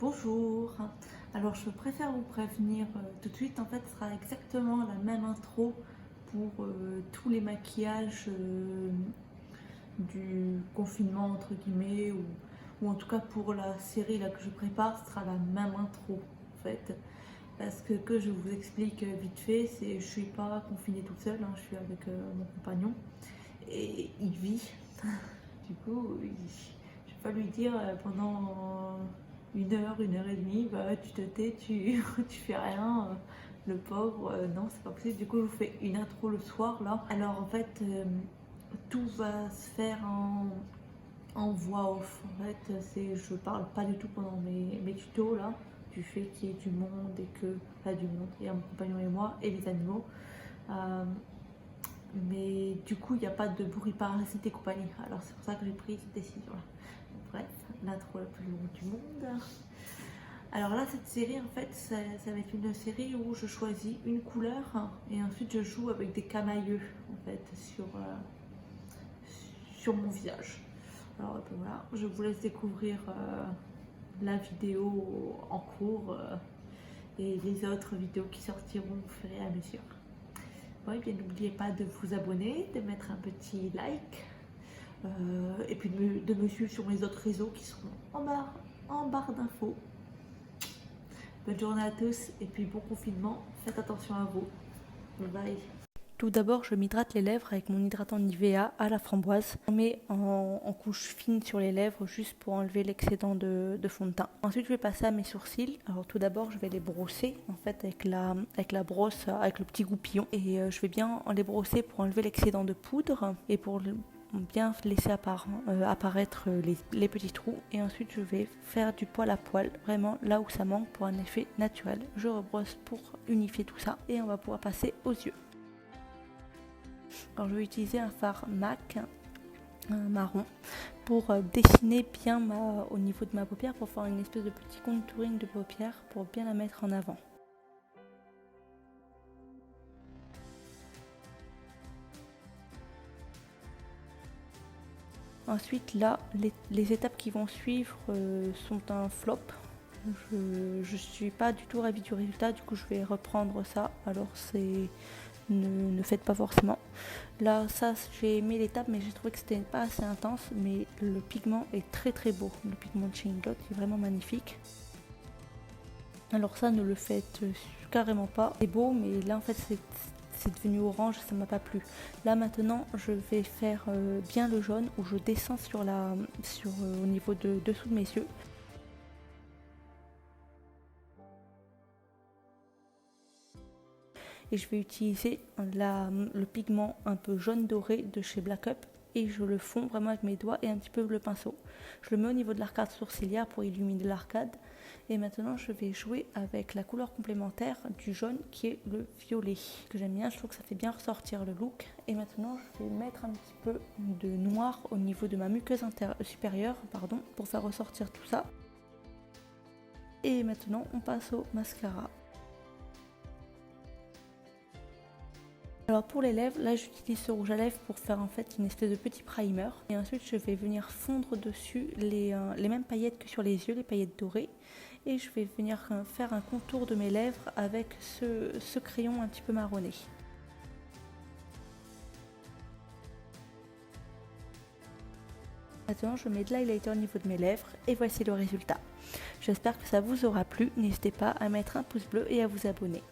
Bonjour. Alors je préfère vous prévenir tout de suite, en fait ce sera exactement la même intro pour tous les maquillages du confinement entre guillemets ou en tout cas pour la série là que je prépare, ce sera la même intro en fait. Parce que je vous explique vite fait, je suis pas confinée toute seule, hein, je suis avec mon compagnon et il vit. Du coup, je vais pas lui dire pendant une heure et demie, bah tu te tais, tu fais rien, le pauvre, non, c'est pas possible. Du coup, je vous fais une intro le soir là. Alors en fait, tout va se faire en voix off. En fait, je parle pas du tout pendant mes tutos là, du fait qu'il y ait du monde et que, pas du monde, il y a mon compagnon et moi et les animaux. Mais du coup, il n'y a pas de bruit parasite et compagnie. Alors c'est pour ça que j'ai pris cette décision-là. Bref, l'intro la plus longue du monde. Alors là, cette série, en fait, ça va être une série où je choisis une couleur et ensuite je joue avec des camailleux, en fait, sur mon visage. Alors voilà, je vous laisse découvrir la vidéo en cours et les autres vidéos qui sortiront au fur et à mesure. Bon, et bien n'oubliez pas de vous abonner, de mettre un petit like et puis de me suivre sur mes autres réseaux qui seront en barre d'infos. Bonne journée à tous et puis bon confinement, faites attention à vous. Bye. Tout d'abord, je m'hydrate les lèvres avec mon hydratant Nivea à la framboise. On met en couche fine sur les lèvres juste pour enlever l'excédent de fond de teint. Ensuite, je vais passer à mes sourcils. Alors tout d'abord, je vais les brosser en fait avec la brosse, avec le petit goupillon. Et je vais bien les brosser pour enlever l'excédent de poudre et pour bien laisser apparaître les petits trous. Et ensuite, je vais faire du poil à poil, vraiment là où ça manque pour un effet naturel. Je rebrosse pour unifier tout ça et on va pouvoir passer aux yeux. Alors je vais utiliser un fard MAC marron pour dessiner bien au niveau de ma paupière, pour faire une espèce de petit contouring de paupière pour bien la mettre en avant. Ensuite là, les étapes qui vont suivre sont un flop. Je suis pas du tout ravie du résultat, du coup je vais reprendre ça. Alors ne faites pas forcément. Là, ça, j'ai aimé l'étape, mais j'ai trouvé que c'était pas assez intense. Mais le pigment est très très beau. Le pigment de chez Inglot est vraiment magnifique. Alors ça, ne le faites carrément pas. C'est beau, mais là en fait c'est devenu orange, ça m'a pas plu. Là maintenant, je vais faire bien le jaune où je descends au niveau de dessous de mes yeux. Et je vais utiliser le pigment un peu jaune doré de chez Black Up et je le fonds vraiment avec mes doigts et un petit peu le pinceau. Je le mets au niveau de l'arcade sourcilière pour illuminer l'arcade. Et maintenant je vais jouer avec la couleur complémentaire du jaune qui est le violet, que j'aime bien, je trouve que ça fait bien ressortir le look. Et maintenant je vais mettre un petit peu de noir au niveau de ma muqueuse supérieure pour faire ressortir tout ça. Et maintenant on passe au mascara. Alors pour les lèvres, là j'utilise ce rouge à lèvres pour faire en fait une espèce de petit primer. Et ensuite je vais venir fondre dessus les mêmes paillettes que sur les yeux, les paillettes dorées. Et je vais venir faire un contour de mes lèvres avec ce crayon un petit peu marronné. Maintenant je mets de l'highlighter au niveau de mes lèvres et voici le résultat. J'espère que ça vous aura plu, n'hésitez pas à mettre un pouce bleu et à vous abonner.